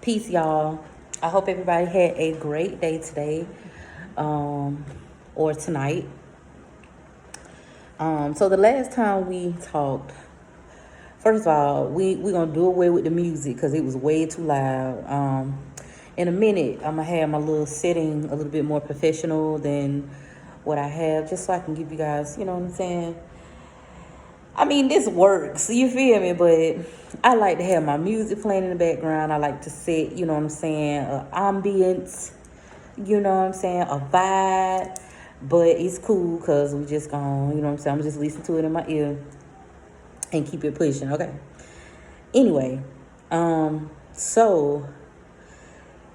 Peace, y'all. I hope everybody had a great day today, or tonight. So the last time we talked, first of all, we gonna do away with the music because it was way too loud. In a minute, I'm gonna have my little setting a little bit more professional than what I have, just so I can give you guys, you know what I'm saying, I mean, this works, you feel me? But I like to have my music playing in the background. I like to set, you know what I'm saying, ambience, you know what I'm saying, a vibe. But it's cool because we just gonna, you know what I'm saying, I'm just listening to it in my ear and keep it pushing, okay? Anyway, so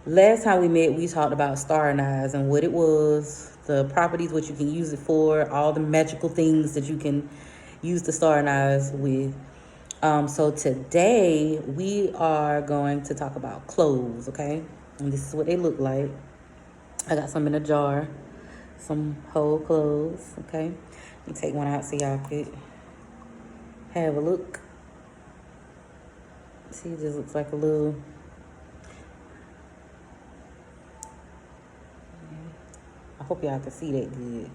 last time we met, we talked about star knives and what it was, the properties, what you can use it for, all the magical things that you can use the star knives with. So today we are going to talk about cloves, okay? And this is what they look like. I got some in a jar, some whole cloves, okay? Let me take one out so y'all could have a look. See, it just looks like a little. I hope y'all can see that good.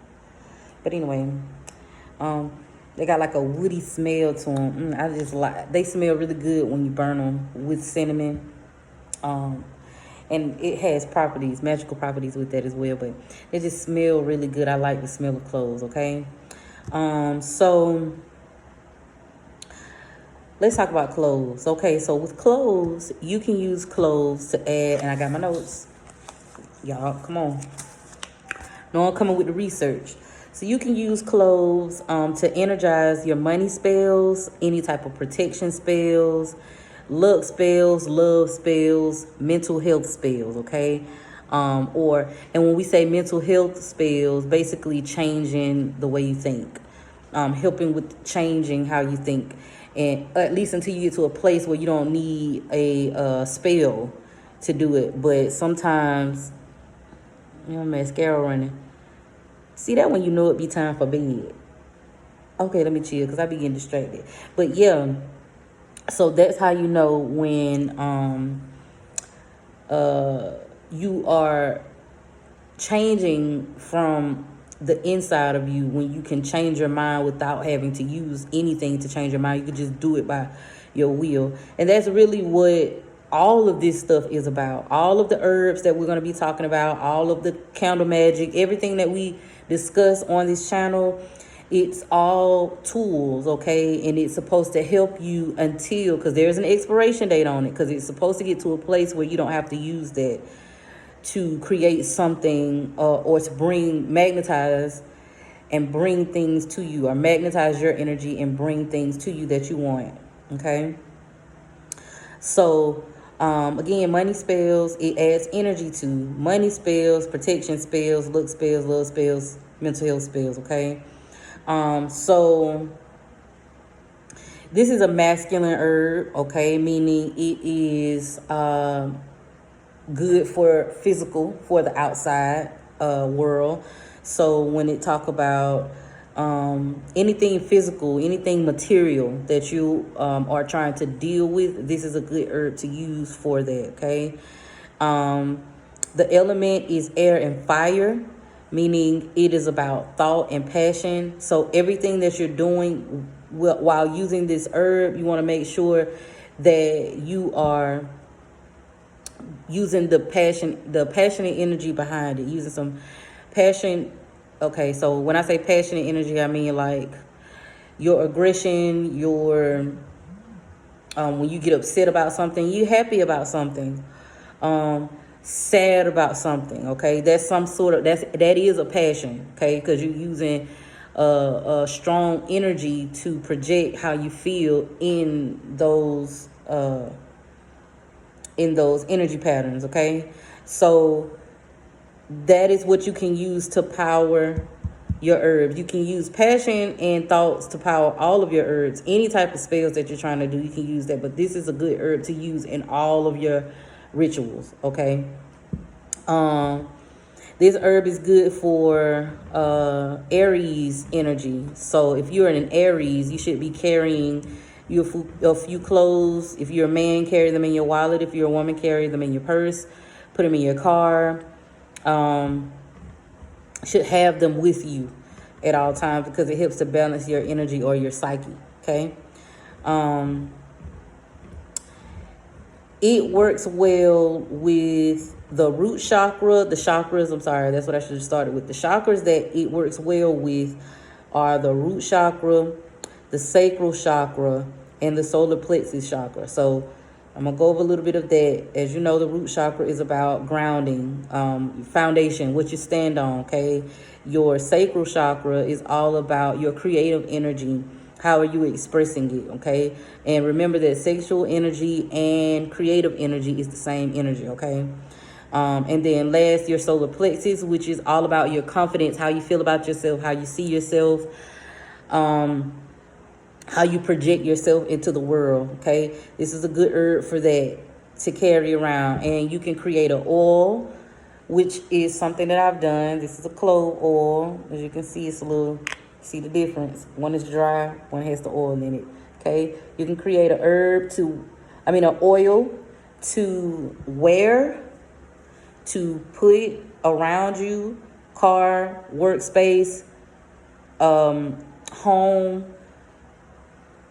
But anyway, they got like a woody smell to them. I just like, they smell really good when you burn them with cinnamon. And it has properties, magical properties with that as well, but they just smell really good. I like the smell of cloves, okay? So let's talk about cloves. Okay, so with cloves, you can use cloves to add, and I got my notes. Y'all, come on. No, I'm coming with the research. So you can use cloves to energize your money spells, any type of protection spells, luck spells, love spells, mental health spells, okay? And when we say mental health spells, basically changing the way you think, helping with changing how you think, and at least until you get to a place where you don't need a spell to do it. But sometimes, you know, mascara running. See that when you know it be time for bed. Okay, let me chill because I be getting distracted. But yeah, so that's how you know when you are changing from the inside of you, when you can change your mind without having to use anything to change your mind. You can just do it by your will. And that's really what all of this stuff is about. All of the herbs that we're going to be talking about, all of the candle magic, everything that we discuss on this channel, it's all tools, okay? And it's supposed to help you until, because there's an expiration date on it, because it's supposed to get to a place where you don't have to use that to create something, or to magnetize and bring things to you, or magnetize your energy and bring things to you that you want, okay? So again, money spells, it adds energy to money spells, protection spells, look spells, love spells, mental health spells, okay? So this is a masculine herb, okay, meaning it is good for physical, for the outside world. So when it talk about anything physical, anything material that you are trying to deal with, this is a good herb to use for that, okay? The element is air and fire, meaning it is about thought and passion. So everything that you're doing while using this herb, you want to make sure that you are using the passionate energy behind it, using some passion. Okay, so when I say passionate energy, I mean like your aggression, your when you get upset about something, you happy about something, sad about something, okay? That's some sort of, that is a passion, okay? Because you're using a strong energy to project how you feel in those energy patterns, okay? So that is what you can use to power your herbs. You can use passion and thoughts to power all of your herbs. Any type of spells that you're trying to do, you can use that. But this is a good herb to use in all of your rituals, okay? This herb is good for Aries energy. So if you're in an Aries, you should be carrying A few clothes. If you're a man, carry them in your wallet. If you're a woman, carry them in your purse. Put them in your car. Should have them with you at all times because it helps to balance your energy or your psyche. Okay. It works well with the root chakra, the chakras. I'm sorry, that's what I should have started with. The chakras that it works well with are the root chakra, the sacral chakra, and the solar plexus chakra. So I'm going to go over a little bit of that. As you know, the root chakra is about grounding, foundation, what you stand on, okay? Your sacral chakra is all about your creative energy. How are you expressing it, okay? And remember that sexual energy and creative energy is the same energy, okay? And then last, your solar plexus, which is all about your confidence, how you feel about yourself, how you see yourself, how you project yourself into the world, okay? This is a good herb for that to carry around. And you can create an oil, which is something that I've done. This is a clove oil. As you can see, it's a little, see the difference. One is dry, one has the oil in it, okay? You can create an oil to wear, to put around you, car, workspace, home,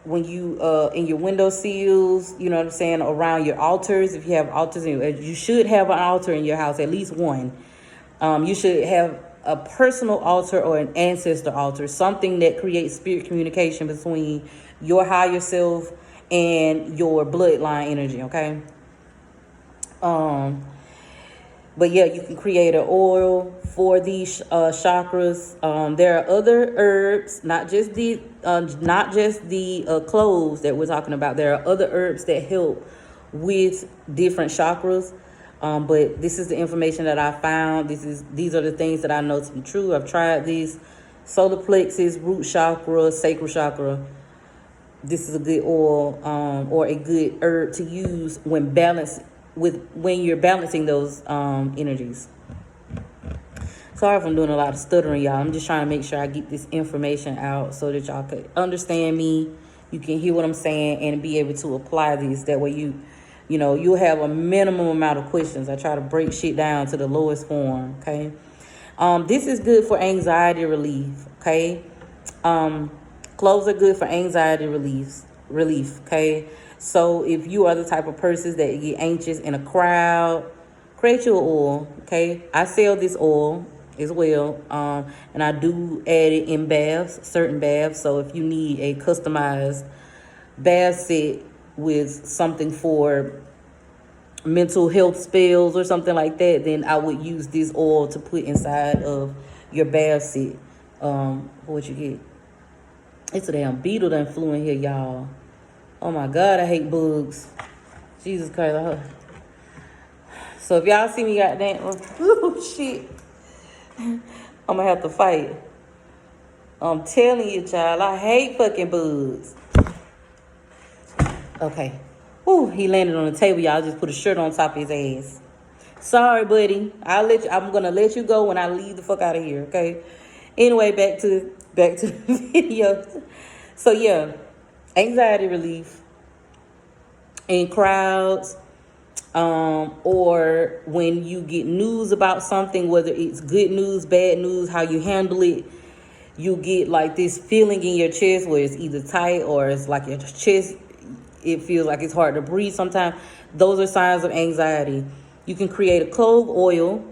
when you in your window sills, you know what I'm saying, around your altars. If you have altars, you should have an altar in your house, at least one. You should have a personal altar or an ancestor altar, something that creates spirit communication between your higher self and your bloodline energy, okay? But yeah, you can create an oil for these chakras. There are other herbs, not just the cloves that we're talking about. There are other herbs that help with different chakras. But this is the information that I found. These are the things that I know to be true. I've tried these: solar plexus, root chakra, sacral chakra. This is a good oil or a good herb to use when you're balancing those energies. Sorry if I'm doing a lot of stuttering, y'all. I'm just trying to make sure I get this information out so that y'all could understand me. You can hear what I'm saying and be able to apply this. That way you'll have a minimum amount of questions. I try to break shit down to the lowest form, okay? This is good for anxiety relief, okay? Cloves are good for anxiety relief, okay? So if you are the type of person that get anxious in a crowd, create your oil, okay? I sell this oil as well, and I do add it in baths, certain baths. So if you need a customized bath set with something for mental health spells or something like that, then I would use this oil to put inside of your bath set. What you get? It's a damn beetle that flew in here, y'all. Oh my God, I hate bugs. Jesus Christ. So if y'all see me goddamn, oh shit, I'm gonna have to fight. I'm telling you, child, I hate fucking bugs. Okay. Whew, he landed on the table, y'all. Just put a shirt on top of his ass. Sorry, buddy. I'm gonna let you go when I leave the fuck out of here, okay? Anyway, back to the video. So yeah, anxiety relief in crowds, or when you get news about something, whether it's good news, bad news, how you handle it, you get like this feeling in your chest where it's either tight or it's like your chest, it feels like it's hard to breathe sometimes. Those are signs of anxiety. You can create a clove oil,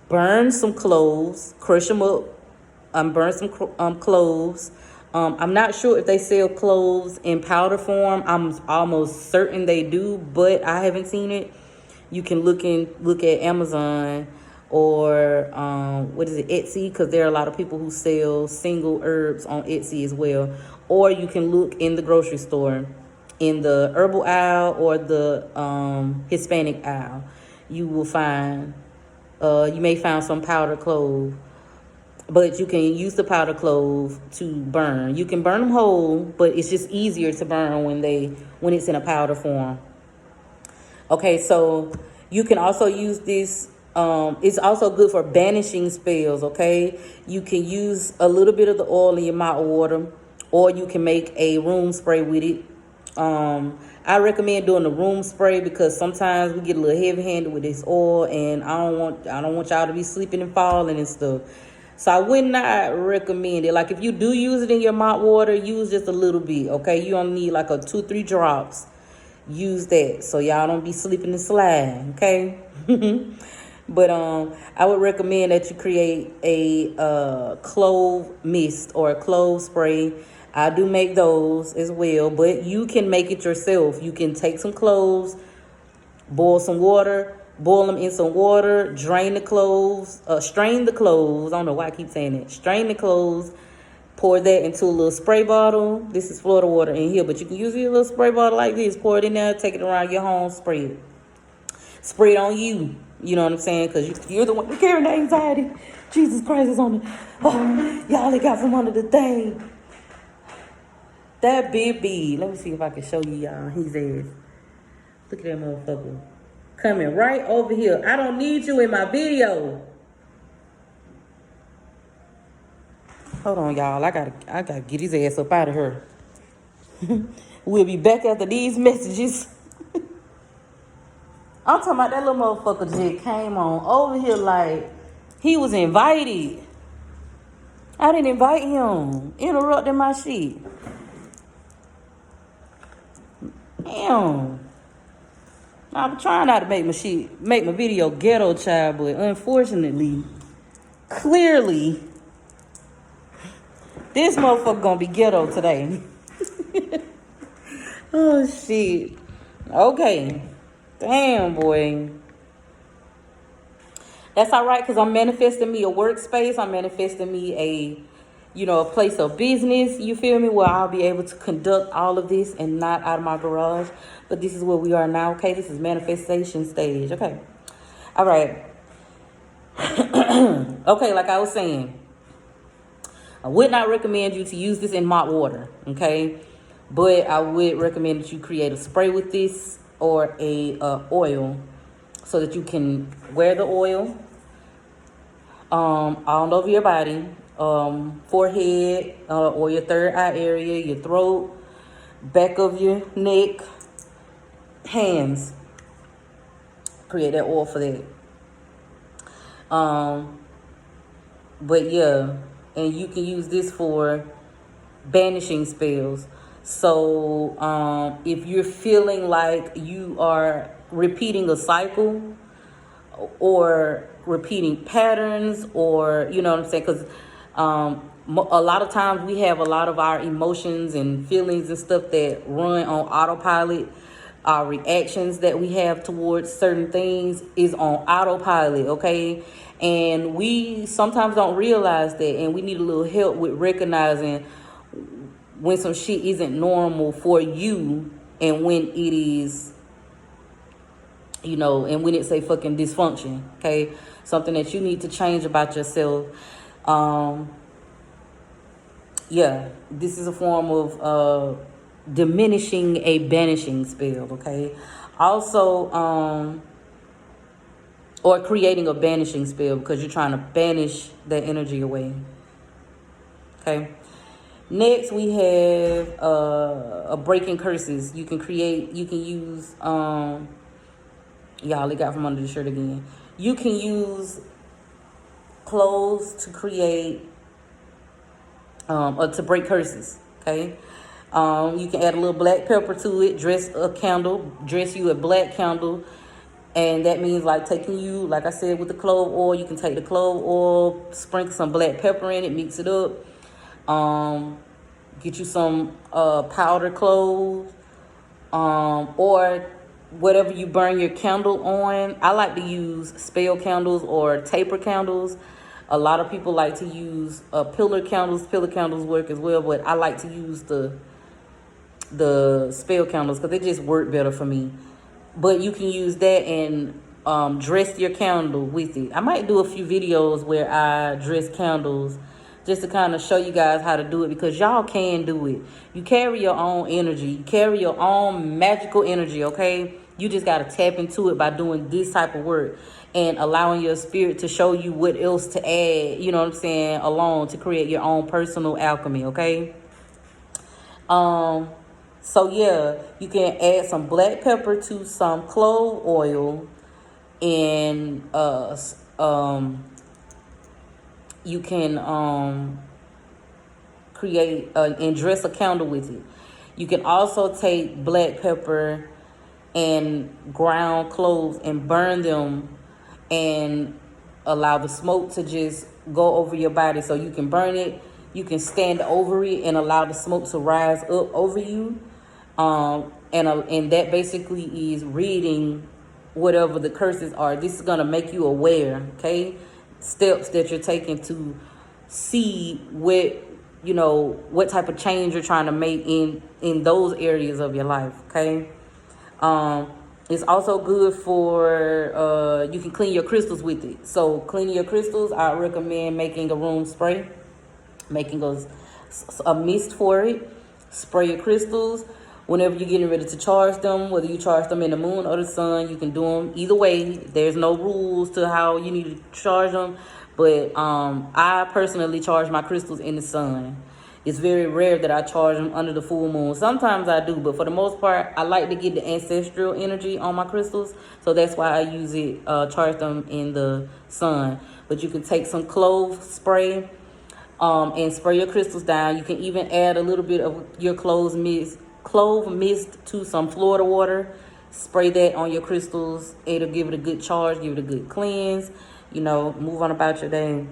burn some cloves, crush them up, burn some cloves. I'm not sure if they sell cloves in powder form. I'm almost certain they do, but I haven't seen it. You can look at Amazon or Etsy, because there are a lot of people who sell single herbs on Etsy as well. Or you can look in the grocery store, in the herbal aisle or the Hispanic aisle. You will find, you may find some powdered clove. But you can use the powder clove to burn. You can burn them whole, but it's just easier to burn when it's in a powder form. Okay, so you can also use this. It's also good for banishing spells, okay? You can use a little bit of the oil in your mouth water, or you can make a room spray with it, I recommend doing the room spray because sometimes we get a little heavy handed with this oil, and I don't want y'all to be sleeping and falling and stuff. So I would not recommend it. Like if you do use it in your mop water, use just a little bit. Okay, you don't need like a 2-3 drops. Use that so y'all don't be slipping and sliding. Okay. But I would recommend that you create a clove mist or a clove spray. I do make those as well, but you can make it yourself. You can take some cloves, boil some water, boil them in some water, drain the cloves, strain the cloves. I don't know why I keep saying that. Strain the cloves, pour that into a little spray bottle. This is Florida water in here, but you can use your little spray bottle like this. Pour it in there, take it around your home, spray it. Spray it on you. You know what I'm saying? Because you're the one carrying the anxiety. Jesus Christ is on the... Oh, y'all, it got from under the thing. That big B. Let me see if I can show you y'all his ass. Look at that motherfucker. Coming right over here. I don't need you in my video. Hold on, y'all. I gotta get his ass up out of here. We'll be back after these messages. I'm talking about that little motherfucker just came on over here like he was invited. I didn't invite him. Interrupting my shit. Damn. I'm trying not to make my video ghetto, child, but unfortunately, clearly, this motherfucker gonna be ghetto today. Oh shit. Okay. Damn, boy. That's all right, because I'm manifesting me a workspace. I'm manifesting me a place of business. You feel me? Where I'll be able to conduct all of this and not out of my garage. But this is where we are now, okay? This is manifestation stage, okay? All right. Okay, like I was saying, I would not recommend you to use this in mop water, okay? But I would recommend that you create a spray with this or a oil so that you can wear the oil all over your body, forehead or your third eye area, your throat, back of your neck, hands. Create that oil for that. But yeah, and you can use this for banishing spells. So if you're feeling like you are repeating a cycle or repeating patterns, or you know what I'm saying, because a lot of times we have a lot of our emotions and feelings and stuff that run on autopilot. Our reactions that we have towards certain things is on autopilot, okay? And we sometimes don't realize that, and we need a little help with recognizing when some shit isn't normal for you and when it is, and when it's a fucking dysfunction, okay? Something that you need to change about yourself. Yeah, this is a form of diminishing a banishing spell, okay? Also, or creating a banishing spell because you're trying to banish that energy away, okay? Next, we have a breaking curses. You can use, y'all, it got from under the shirt again. You can use cloves to create, or to break curses, okay? You can add a little black pepper to it, dress you a black candle. And that means like like I said, with the clove oil, you can take the clove oil, sprinkle some black pepper in it, mix it up. Get you some powdered cloves, or whatever you burn your candle on. I like to use spell candles or taper candles. A lot of people like to use pillar candles. Pillar candles work as well, but I like to use the spell candles because they just work better for me. But you can use that and dress your candle with it. I might do a few videos where I dress candles just to kind of show you guys how to do it, because y'all can do it. You carry your own energy. You carry your own magical energy, okay? You just got to tap into it by doing this type of work and allowing your spirit to show you what else to add, you know what I'm saying, along to create your own personal alchemy, okay? So yeah, you can add some black pepper to some clove oil, and you can create and dress a candle with it. You can also take black pepper and ground cloves and burn them, and allow the smoke to just go over your body. So you can burn it, you can stand over it and allow the smoke to rise up over you. And that basically is reading whatever the curses are. This is gonna make you aware, okay? Steps that you're taking to see what type of change you're trying to make in those areas of your life, okay? It's also good for you can clean your crystals with it. So cleaning your crystals, I recommend making a room spray, making a mist for it. Spray your crystals whenever you're getting ready to charge them, whether you charge them in the moon or the sun. You can do them either way. There's no rules to how you need to charge them, but I personally charge my crystals in the sun. It's very rare that I charge them under the full moon. Sometimes I do, but for the most part, I like to get the ancestral energy on my crystals. So that's why I use it, charge them in the sun. But you can take some clove spray and spray your crystals down. You can even add a little bit of your clove mist to some Florida water. Spray that on your crystals. It'll give it a good charge, give it a good cleanse. Move on about your day.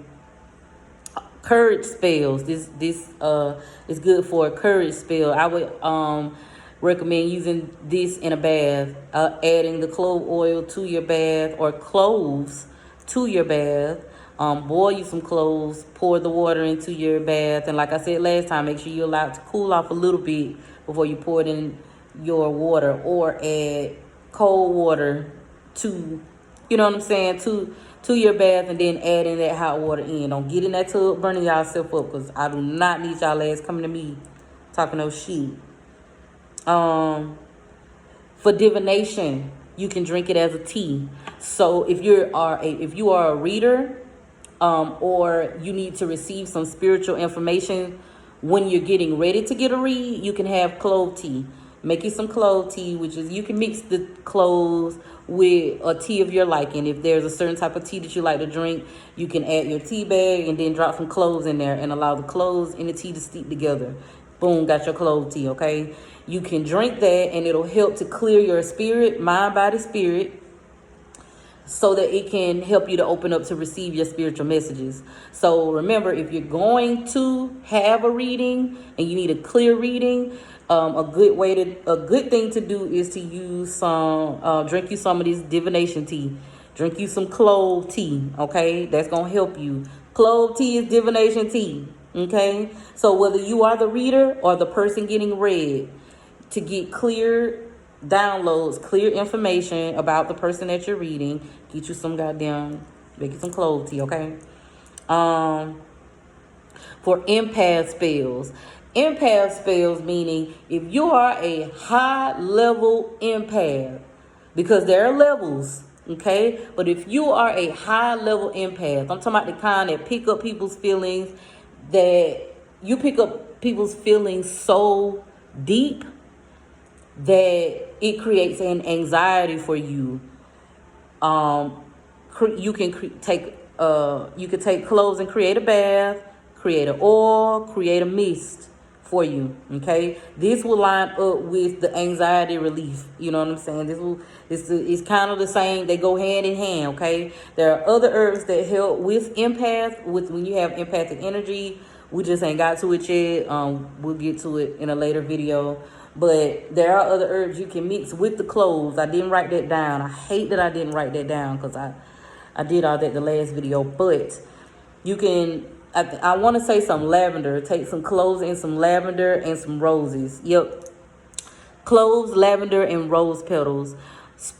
Courage spells. This is good for a courage spell. I would recommend using this in a bath. Adding the clove oil to your bath, or cloves to your bath. Boil you some cloves, pour the water into your bath, and like I said last time, make sure you allow it to cool off a little bit before you pour it in your water, or add cold water to, to your bath, and then add in that hot water in. Don't get in that tub burning yourself up, because I do not need y'all ass coming to me talking no shit. For divination, you can drink it as a tea. So if you are a reader, or you need to receive some spiritual information when you're getting ready to get a read, you can have clove tea. Make you some clove tea, which is, you can mix the cloves with a tea of your liking. If there's a certain type of tea that you like to drink, you can add your tea bag and then drop some cloves in there and allow the cloves and the tea to steep together. Boom, got your clove tea, okay? You can drink that, and it'll help to clear your spirit, mind, body, spirit, so that it can help you to open up to receive your spiritual messages. So remember, if you're going to have a reading and you need a clear reading, a good thing to do is to use drink you some of this divination tea. Drink you some clove tea, okay? That's gonna help you. Clove tea is divination tea, okay? So whether you are the reader or the person getting read, to get clear downloads, clear information about the person that you're reading, get you some make you some clove tea, okay? For empath spells. Empath spells meaning if you are a high level empath, because there are levels, okay? But if you are a high level empath, I'm talking about the kind that pick up people's feelings, that you pick up people's feelings so deep that it creates an anxiety for you. You can take cloves and create a bath, create an oil, create a mist for you. Okay, this will line up with the anxiety relief. You know what I'm saying? This is kind of the same. They go hand in hand. Okay, there are other herbs that help with when you have empathic energy. We just ain't got to it yet. We'll get to it in a later video. But there are other herbs you can mix with the cloves. I didn't write that down. I hate that I didn't write that down, because I did all that the last video. But you can, I want to say some lavender. Take some cloves and some lavender and some roses. Yep. Cloves, lavender, and rose petals.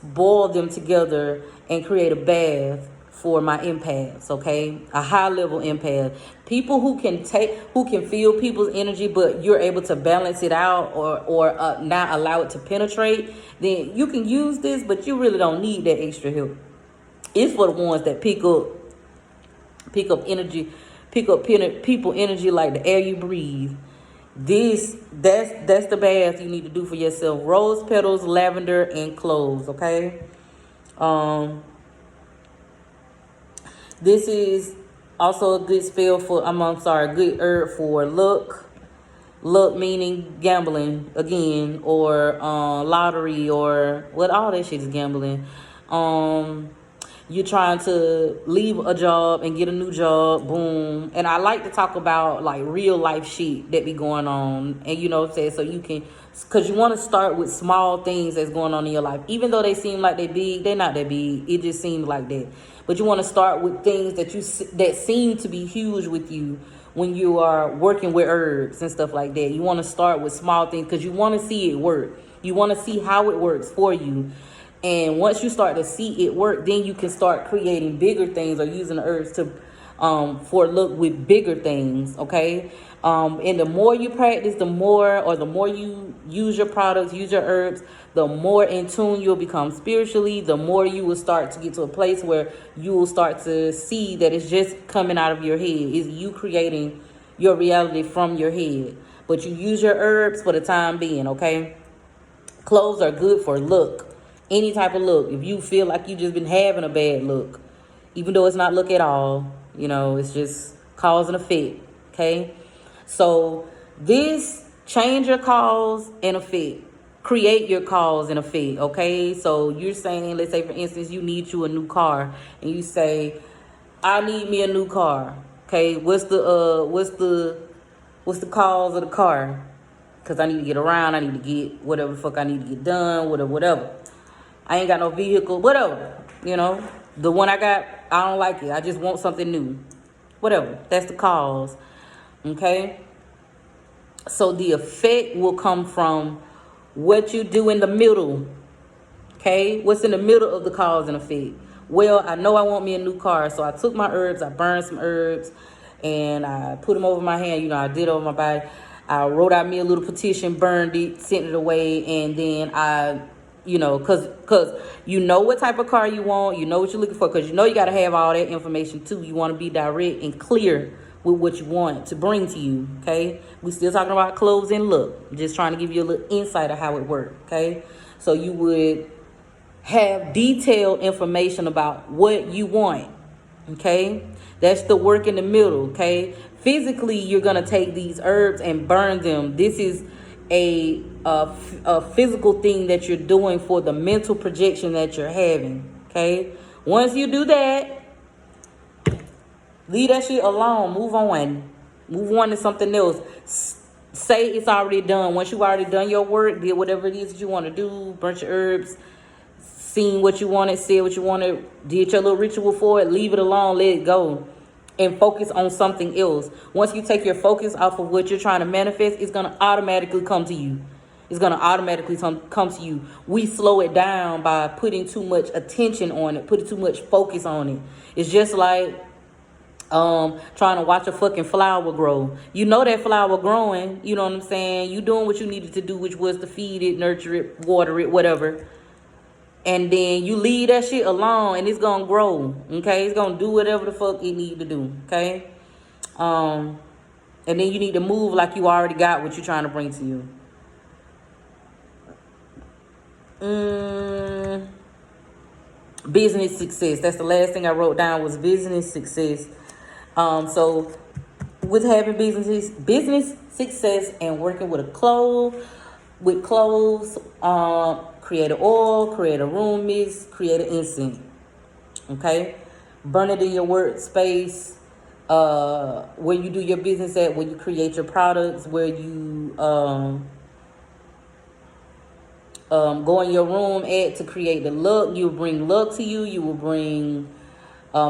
Boil them together and create a bath for my empaths, okay? A high level empath. People who can feel people's energy, but you're able to balance it out, or not allow it to penetrate, then you can use this, but you really don't need that extra help. It's for the ones that pick up energy, people energy like the air you breathe. That's the bath you need to do for yourself. Rose petals, lavender, and cloves. Okay. Um, this is also a good spell for. I'm sorry, good herb for luck. Luck meaning gambling again, or lottery, or what, all that shit is gambling. Um, you're trying to leave a job and get a new job, boom. And I like to talk about like real life shit that be going on, and you know what I'm saying, so you can, because you want to start with small things that's going on in your life, even though they seem like they big, they're not that big, it just seems like that. But you want to start with things that seem to be huge with you when you are working with herbs and stuff like that. You want to start with small things because you want to see it work. You want to see how it works for you. And once you start to see it work, then you can start creating bigger things or using the herbs to for look with bigger things. Okay. And the more you practice, the more you use your products, use your herbs, the more in tune you'll become spiritually, the more you will start to get to a place where you will start to see that it's just coming out of your head. It's you creating your reality from your head. But you use your herbs for the time being, okay? Cloves are good for luck. Any type of look. If you feel like you just been having a bad look, even though it's not look at all, you know, it's just cause and effect. Okay? So this change your cause and effect. Create your cause and effect. Okay? So you're saying, let's say for instance, you need you a new car, and you say, I need me a new car. Okay, what's the cause of the car? Because I need to get around, I need to get whatever the fuck I need to get done, whatever. I ain't got no vehicle, whatever. You know, the one I got, I don't like it. I just want something new. Whatever. That's the cause. Okay? So the effect will come from what you do in the middle. Okay? What's in the middle of the cause and effect? Well, I know I want me a new car, so I took my herbs, I burned some herbs, and I put them over my hand. You know, I did over my body. I wrote out me a little petition, burned it, sent it away, and then I, you know, cause you know what type of car you want, you know what you're looking for, cause you know you gotta have all that information too. You want to be direct and clear with what you want to bring to you. Okay, we still talking about cloves and look. Just trying to give you a little insight of how it works. Okay, so you would have detailed information about what you want. Okay, that's the work in the middle. Okay, physically you're gonna take these herbs and burn them. This is a physical thing that you're doing for the mental projection that you're having. Okay, once you do that, leave that shit alone. Move on to something else. Say it's already done. Once you've already done your work, did whatever it is that you want to do, burnt your herbs, seen what you wanted, said what you wanted, did your little ritual for it, leave it alone, let it go, and focus on something else. Once you take your focus off of what you're trying to manifest, it's going to automatically come to you. It's going to automatically come to you. We slow it down by putting too much attention on it, putting too much focus on it. It's just like trying to watch a fucking flower grow. You know that flower growing, you know what I'm saying? You doing what you needed to do, which was to feed it, nurture it, water it, whatever. And then you leave that shit alone and it's gonna grow. Okay, it's gonna do whatever the fuck it need to do. Okay, and then you need to move like you already got what you're trying to bring to you. Business success. That's the last thing I wrote down was business success. So with having business success and working with cloves, create an oil, create a room mist, create an incense. Okay, burn it in your workspace, where you do your business at, where you create your products, where you go in your room at to create the luck. You will bring luck to you. You will bring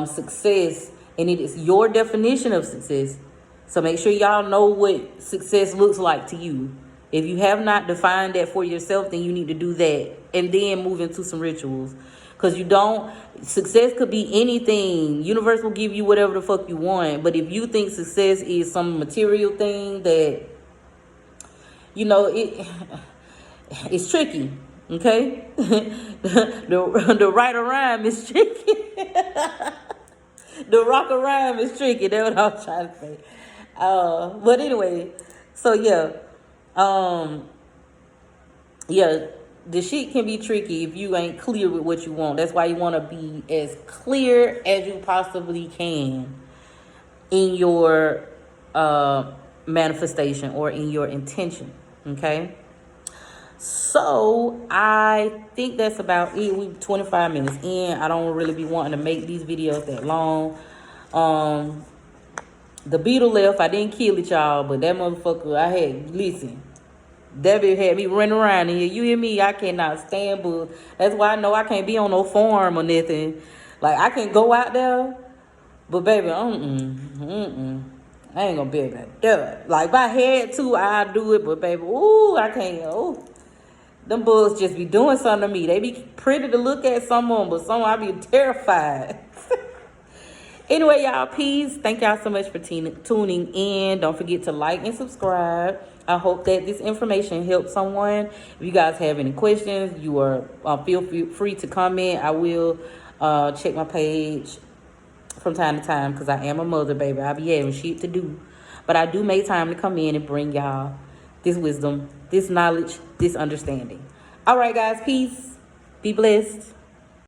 success, and it is your definition of success. So make sure y'all know what success looks like to you. If you have not defined that for yourself, then you need to do that and then move into some rituals. Because success could be anything. Universe will give you whatever the fuck you want. But if you think success is some material thing that, you know, it's tricky. Okay? the right or rhyme is tricky. The rock or rhyme is tricky. That's what I was trying to say. But anyway, So yeah, um, yeah, the shit can be tricky if you ain't clear with what you want. That's why you want to be as clear as you possibly can in your manifestation or in your intention. Okay. So I think that's about it. We 25 minutes in. I don't really be wanting to make these videos that long. Um, the beetle left. I didn't kill it, y'all, but that motherfucker, I had listen. That bitch had me running around in here. You hear me? I cannot stand bull. That's why I know I can't be on no farm or nothing. Like I can go out there, but baby, I ain't gonna be able to do it. Like if I had to, I'd do it, but baby, ooh, I can't. Ooh. Them bulls just be doing something to me. They be pretty to look at, some of them, but some I be terrified. Anyway, y'all, peace. Thank y'all so much for tuning in. Don't forget to like and subscribe. I hope that this information helps someone. If you guys have any questions, you are feel free to comment. I will check my page from time to time because I am a mother, baby. I be having shit to do. But I do make time to come in and bring y'all this wisdom, this knowledge, this understanding. All right, guys, peace. Be blessed.